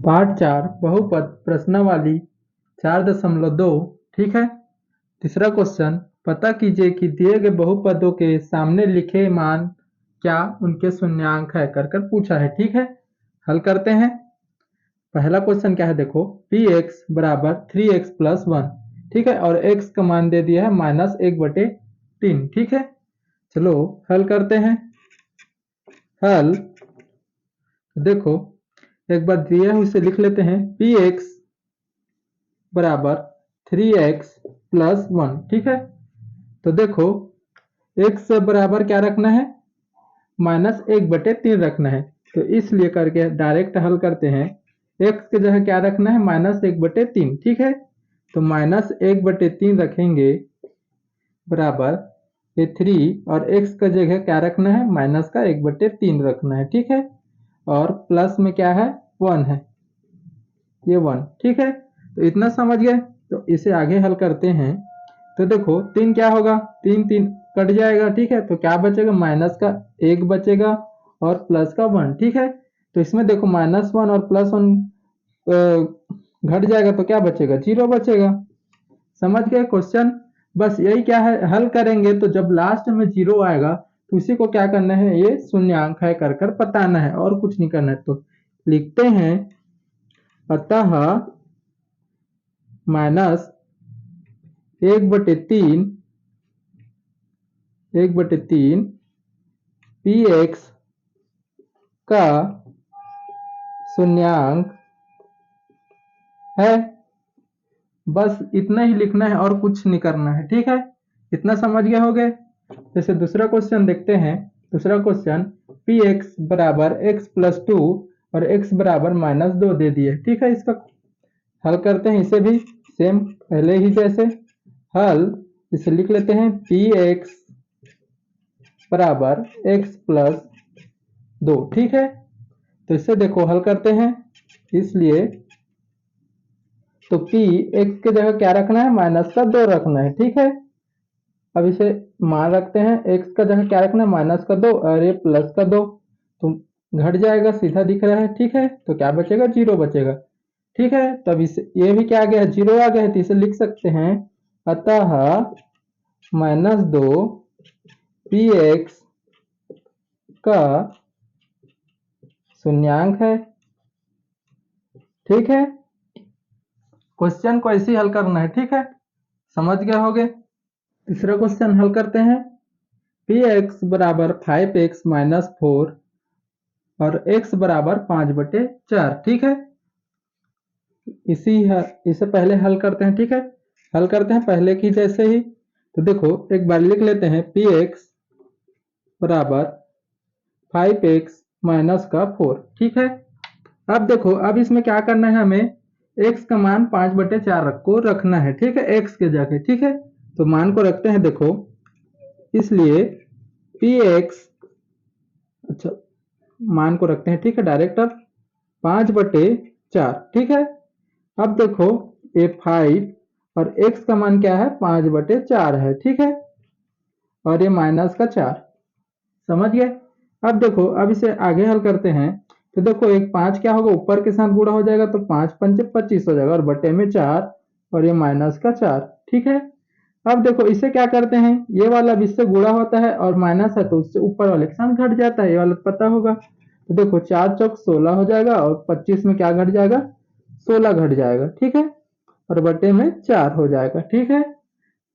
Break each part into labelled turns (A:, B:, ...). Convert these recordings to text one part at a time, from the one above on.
A: Part 4 बहुपद प्रश्नावली 4.2। ठीक है। तीसरा क्वेश्चन, पता कीजिए कि दिए गए बहुपदों के सामने लिखे मान क्या उनके शून्यांक है कर कर पूछा है। ठीक है, हल करते हैं। पहला क्वेश्चन क्या है, देखो पी एक्स बराबर 3x प्लस 1। ठीक है, और x का मान दे दिया है -1/3। ठीक है, चलो हल करते हैं। हल देखो, एक बार दिया है उसे लिख लेते हैं। पी एक्स बराबर 3x प्लस 1। ठीक है, तो देखो x बराबर क्या रखना है, -1/3 रखना है। तो इसलिए करके डायरेक्ट हल करते हैं। x की जगह क्या रखना है, -1/3। ठीक है, तो -1/3 रखेंगे बराबर ये 3, और x का जगह क्या रखना है, -1/3 रखना है। ठीक है, और प्लस में क्या है, 1 है, ये 1। ठीक है, तो इतना समझ गए। तो इसे आगे हल करते हैं। तो देखो 3 क्या होगा, 3 3 कट जाएगा। ठीक है, तो क्या बचेगा, माइनस का 1 बचेगा और प्लस का 1। ठीक है, तो इसमें देखो -1 और +1 घट जाएगा तो क्या बचेगा, 0 बचेगा। समझ गए क्वेश्चन। बस यही क्या है, हल करेंगे तो जब लास्ट में 0 आएगा तो उसी को क्या करना है, ये शून्यांक है कर कर बताना है, और कुछ नहीं करना है। तो लिखते हैं, अतः -1/3 पी एक्स का शून्यांक है। बस इतना ही लिखना है और कुछ नहीं करना है। ठीक है, इतना समझ गए होगे। जैसे दूसरा क्वेश्चन देखते हैं। दूसरा क्वेश्चन, पी एक्स बराबर x प्लस 2 और x बराबर -2 दे दिए। ठीक है, इसका हल करते हैं। इसे भी सेम पहले ही जैसे हल, इसे लिख लेते हैं पी एक्स बराबर x प्लस 2। ठीक है, तो इसे देखो हल करते हैं। इसलिए तो p x की जगह क्या रखना है, -2 रखना है। ठीक है, अब इसे मान रखते हैं। x का जगह क्या रखना है, -2 और ये +2, तो घट जाएगा, सीधा दिख रहा है। ठीक है, तो क्या बचेगा, 0 बचेगा। ठीक है, तब इसे ये भी क्या आ गया है, 0 आ गया है, तो इसे लिख सकते हैं, अतः -2 पी एक्स का शून्यांक है। ठीक है, क्वेश्चन को ऐसे ही हल करना है। ठीक है, समझ गए होगे। तीसरा क्वेश्चन हल करते हैं। पी एक्स बराबर 5x माइनस 4 और x बराबर 5/4। ठीक है, इसे पहले हल करते हैं। ठीक है, हल करते हैं पहले की जैसे ही। तो देखो एक बार लिख लेते हैं, पी एक्स बराबर 5x माइनस का 4। ठीक है, अब देखो, अब इसमें क्या करना है, हमें x का मान 5/4 को रखना है। ठीक है, x के जगह। ठीक है, तो मान को रखते हैं। देखो इसलिए पी एक्स, अच्छा मान को रखते हैं। ठीक है, डायरेक्ट अब 5/4। ठीक है, अब देखो ये 5 और x का मान क्या है, 5/4 है। ठीक है, और ये -4। समझ गए। अब देखो, अब इसे आगे हल करते हैं। तो देखो एक 5 क्या होगा, ऊपर के साथ गुणा हो जाएगा, तो 5 पंचे 25 हो जाएगा, और बटे में 4 और ये -4। ठीक है, अब देखो इसे क्या करते हैं, ये वाला अब इससे गुणा होता है और माइनस है तो उससे ऊपर वाले के साथ घट जाता है, ये वाला पता होगा। तो देखो 4 चौक 16 हो जाएगा, और 25 में क्या घट जाएगा, 16 घट जाएगा। ठीक है, और बटे में 4 हो जाएगा। ठीक है,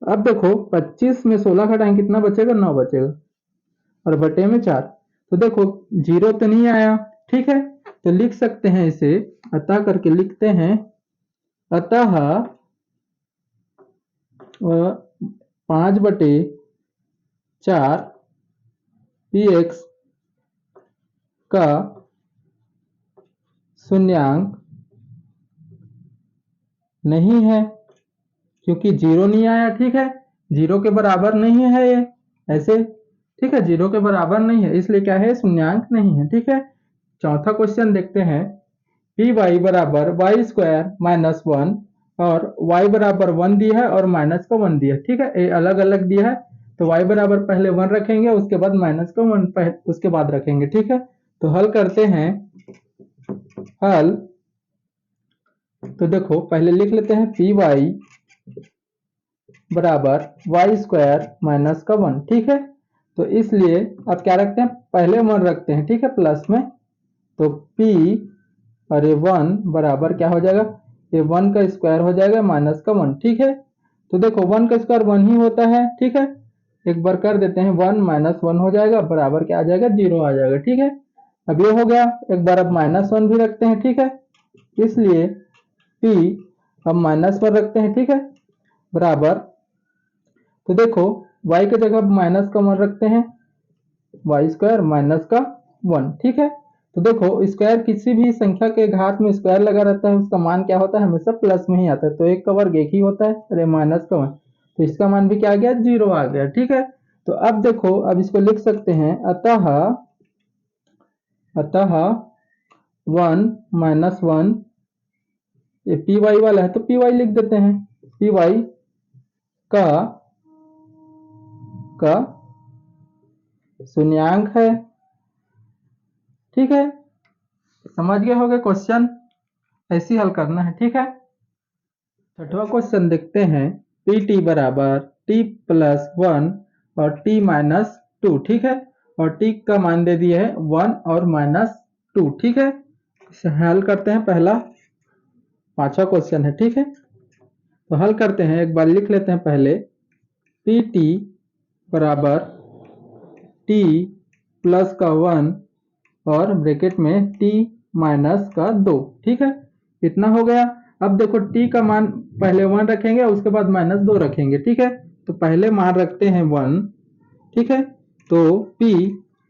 A: अब देखो 25 में 16 घटाएं कितना बचेगा, 9 बचेगा, और बटे में 4। तो देखो 0 तो नहीं आया। ठीक है, तो लिख सकते हैं इसे, अतः करके लिखते हैं, अतः 5/4 पी एक्स का शून्यांक नहीं है, क्योंकि 0 नहीं आया। ठीक है, 0 के बराबर नहीं है ये, ऐसे। ठीक है, 0 के बराबर नहीं है, इसलिए क्या है, शून्यांक नहीं है। ठीक है, चौथा क्वेश्चन देखते हैं। पी वाई बराबर y² - 1 और y बराबर 1 दिया है और माइनस का 1 दिया है। ठीक है, ये अलग अलग दिया है, तो y बराबर पहले 1 रखेंगे, उसके बाद माइनस का 1 उसके बाद रखेंगे। ठीक है, तो हल करते हैं। हल तो देखो पहले लिख लेते हैं पी वाई बराबर वाई स्क्वायर माइनस का 1, ठीक है। तो इसलिए अब क्या रखते हैं, पहले 1 रखते हैं, ठीक है, प्लस में। तो p और ये 1 बराबर क्या हो जाएगा, ये 1 का स्क्वायर हो जाएगा माइनस का 1, ठीक है। तो देखो 1 का स्क्वायर 1 ही होता है, ठीक है। एक बार कर देते हैं, 1 माइनस 1 हो जाएगा, बराबर क्या आ जाएगा, 0 आ जाएगा, ठीक है। अब ये हो गया, एक बार अब माइनस 1 भी रखते हैं, ठीक है। इसलिए p अब माइनस 1 रखते हैं, ठीक है, बराबर। तो देखो y की जगह माइनस का 1 रखते हैं, वाई स्क्वायर माइनस का 1, ठीक है। तो देखो स्क्वायर किसी भी संख्या के घात में स्क्वायर लगा रहता है, उसका मान क्या होता है, हमेशा प्लस में ही आता है। तो एक का वर्ग एक ही होता है, अरे माइनस का 1, तो इसका मान भी क्या आ गया, 0 आ गया, ठीक है। तो अब देखो, अब इसको लिख सकते हैं, अतः 1 माइनस 1, ये पी वाई वाला है तो पी वाई लिख देते हैं, पी वाई का शून्यांक है, ठीक है। समझ गए होगे क्वेश्चन, ऐसे ही हल करना है, ठीक है। छठवां क्वेश्चन देखते हैं, पी टी बराबर टी प्लस 1 और टी माइनस 2, ठीक है। और टी का मान दे दिया है 1 और माइनस 2, ठीक है। इसे हल करते हैं, पहला 5वां क्वेश्चन है, ठीक है। तो हल करते हैं, एक बार लिख लेते हैं पहले, पी टी बराबर टी प्लस का 1 और ब्रैकेट में टी माइनस का 2, ठीक है, इतना हो गया। अब देखो टी का मान पहले 1 रखेंगे, उसके बाद माइनस 2 रखेंगे, ठीक है। तो पहले मान रखते हैं 1, ठीक है। तो टी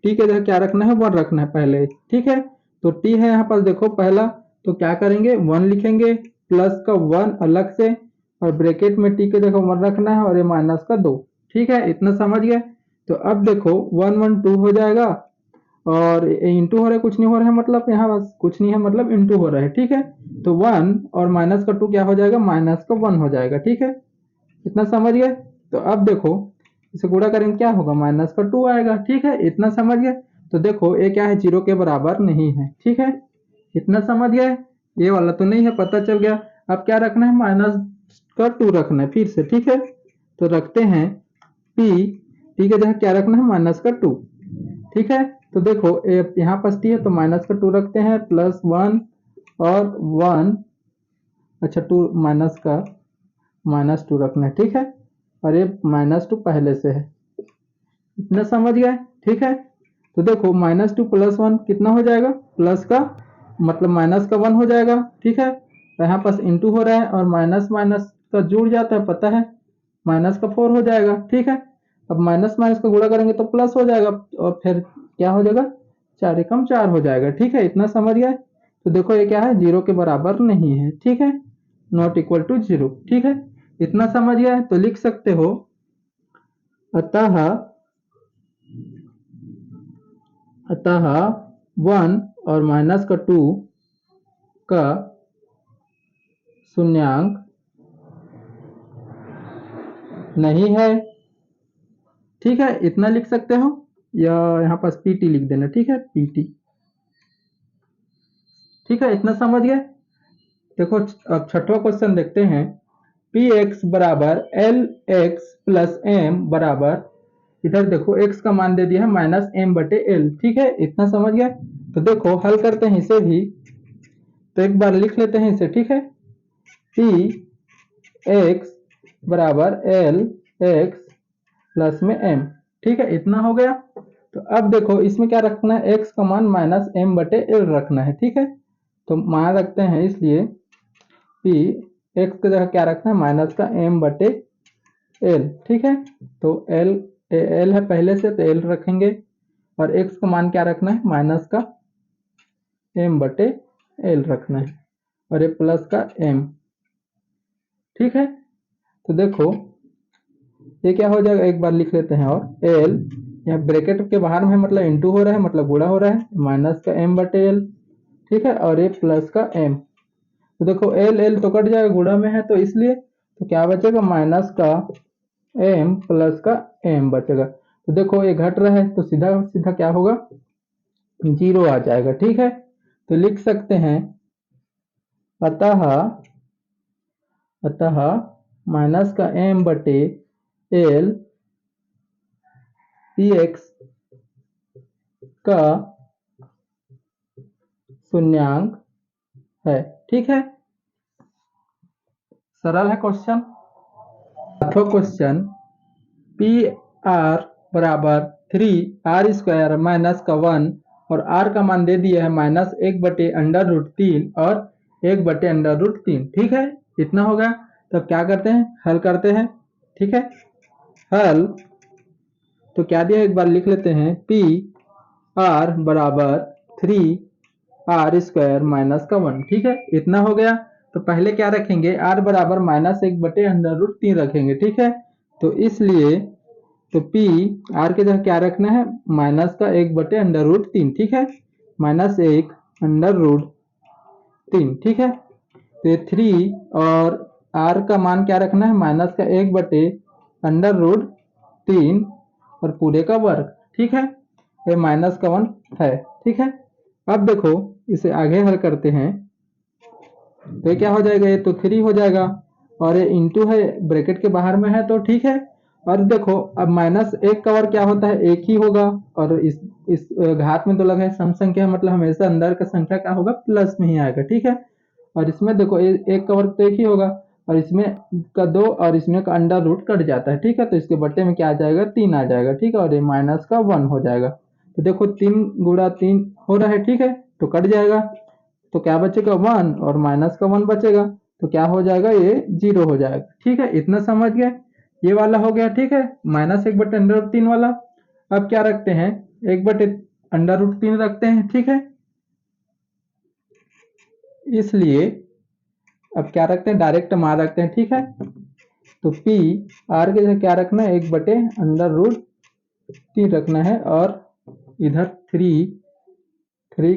A: के जगह क्या रखना है, 1 रखना है पहले, ठीक है। तो टी है यहाँ पर, देखो पहला, तो क्या करेंगे, 1 लिखेंगे, प्लस का 1 अलग से, और ब्रैकेट में टी के जगह 1 रखना है, और ये माइनस का 2, ठीक है, इतना समझ गए। तो अब देखो 1 1 2 हो जाएगा, और इंटू हो रहा है, कुछ नहीं हो रहा है, मतलब यहाँ बस कुछ नहीं है, मतलब इंटू हो रहा है, ठीक है। तो 1 और माइनस का 2 क्या हो जाएगा, माइनस का 1 हो जाएगा, ठीक है, इतना समझ गए। तो अब देखो इसे गुणा करेंगे, क्या होगा, माइनस का 2 आएगा, ठीक है, इतना समझ गए। तो देखो ये क्या है, 0 के बराबर नहीं है, ठीक है, इतना समझ गए। ये वाला तो नहीं है, पता चल गया। अब क्या रखना है, माइनस का 2 रखना है फिर से, ठीक है। तो रखते हैं टी के जगह क्या रखना है, माइनस का 2, ठीक है। तो देखो यहाँ पास टी है तो माइनस का 2 रखते हैं, प्लस 1 और 1, अच्छा 2 माइनस का माइनस 2 रखना है, ठीक है। और ये माइनस 2 पहले से है, इतना समझ गए, ठीक है। तो देखो माइनस 2 प्लस 1 कितना हो जाएगा, प्लस का मतलब माइनस का 1 हो जाएगा, ठीक है। तो यहाँ पास इंटू हो रहा है, और माइनस माइनस का जुड़ जाता है, पता है, माइनस का 4 हो जाएगा, ठीक है। अब माइनस माइनस का गुणा करेंगे तो प्लस हो जाएगा, और फिर क्या हो जाएगा, 4 एकम 4 हो जाएगा, ठीक है, इतना समझ गए। तो देखो ये क्या है, 0 के बराबर नहीं है, ठीक है, नॉट इक्वल टू 0, ठीक है, इतना समझ गए। तो लिख सकते हो, अतः 1 और माइनस का 2 का शून्यांक नहीं है, ठीक है, इतना लिख सकते हो, या यहाँ पास पीटी लिख देना, ठीक है, पीटी, ठीक है, इतना समझ गए। देखो अब छठवां क्वेश्चन देखते हैं, पी एक्स बराबर एल एक्स प्लस एम बराबर, इधर देखो x का मान दे दिया है माइनस एम बटे एल, ठीक है, इतना समझ गए। तो देखो हल करते हैं इसे भी, तो एक बार लिख लेते हैं इसे, ठीक है, पी एक्स बराबर एल एक्स प्लस में एम, ठीक है, इतना हो गया। तो अब देखो इसमें क्या रखना है, x का मान माइनस एम बटे एल रखना है, ठीक है। तो मान रखते हैं, इसलिए p x की जगह क्या रखना है, माइनस का m बटे एल, ठीक है। तो एल है पहले से, तो एल रखेंगे, और x का मान क्या रखना है, माइनस का m बटे एल रखना है, और ये प्लस का m, ठीक है। तो देखो ये क्या हो जाएगा, एक बार लिख लेते हैं, और एल यहाँ ब्रैकेट के बाहर में मतलब इंटू हो रहा है, मतलब गुणा हो रहा है, माइनस का m बटे एल, ठीक है, और ये प्लस का m। तो देखो एल एल तो कट जाएगा, गुणा में है तो इसलिए, तो क्या बचेगा, माइनस का m प्लस का m बचेगा। तो देखो ये घट रहा है, तो सीधा सीधा क्या होगा, 0 आ जाएगा, ठीक है। तो लिख सकते हैं अतः अतः माइनस का m बटे l पी एक्स का शून्यांक है। ठीक है, सरल है क्वेश्चन। आठवां क्वेश्चन, पी आर बराबर 3r² माइनस का 1 और r का मान दे दिया है -1/√3 और 1/√3। ठीक है, इतना होगा। तो क्या करते हैं, हल करते हैं। ठीक है, हल तो क्या दिया एक बार लिख लेते हैं। पी आर बराबर 3r² माइनस का 1। ठीक है, इतना हो गया। तो पहले क्या रखेंगे, r बराबर -1/√3 रखेंगे। ठीक है, तो इसलिए तो P R के जगह क्या रखना है, माइनस का 1/√3। ठीक है, -1/√3। ठीक है, तो ये 3 और R का मान क्या रखना है, माइनस का 1/√3 और पूरे का वर्ग। ठीक है, ये माइनस का 1 है। ठीक है, अब देखो इसे आगे हल करते हैं। तो ये क्या हो जाएगा, ये तो 3 हो जाएगा और ये इंटू है, ब्रैकेट के बाहर में है। तो ठीक है, और देखो अब -1 का वर्ग क्या होता है, 1 ही होगा। और इस घात में तो लगा है सम संख्या, मतलब हमेशा अंदर का संख्या क्या होगा, प्लस में ही आएगा। ठीक है, और इसमें देखो 1 का वर्ग तो 1 ही होगा और इसमें का 2 और इसमें का अंडर रूट कट जाता है। ठीक है, तो इसके बट्टे में क्या आ जाएगा, 3 आ जाएगा। ठीक है, और ये माइनस का 1 हो जाएगा। तो देखो 3 गुणा 3 हो रहा है। ठीक है, तो कट जाएगा, तो क्या बचेगा, 1 और माइनस का 1 बचेगा। तो क्या हो जाएगा, ये 0 हो जाएगा। ठीक है, इतना समझ गए, ये वाला हो गया। ठीक है, -1/√3 वाला। अब क्या रखते हैं, 1/√3 रखते हैं। ठीक है, इसलिए अब क्या रखते हैं, डायरेक्ट मान रखते हैं। ठीक है, तो P R के जगह क्या रखना है, 1/√3 रखना है और इधर 3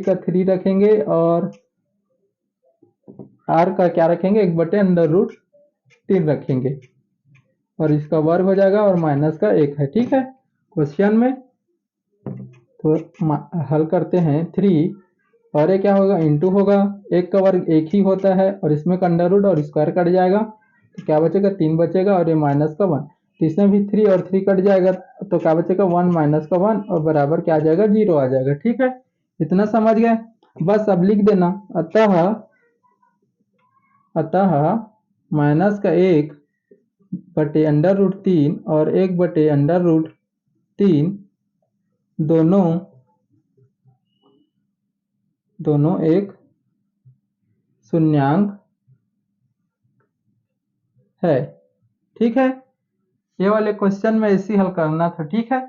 A: का 3 रखेंगे और R का क्या रखेंगे, 1/√3 रखेंगे और इसका वर्ग हो जाएगा और माइनस का 1 है। ठीक है, क्वेश्चन में तो हल करते हैं। 3 और ये क्या होगा, इंटू होगा, 1 का वर्ग 1 ही होता है और इसमें का अंडर रूट और स्क्वायर कट जाएगा। तो क्या बचेगा, 3 बचेगा और ये माइनस का 1। तो इसमें भी 3 और 3 कट जाएगा, तो क्या बचेगा, 1 माइनस का 1 और बराबर क्या आ जाएगा, 0 आ जाएगा। ठीक है, इतना समझ गए। बस अब लिख देना, अतः माइनस का 1/√3 और 1/√3 दोनों एक शून्यांक है। ठीक है, ये वाले क्वेश्चन में इसी हल करना था। ठीक है।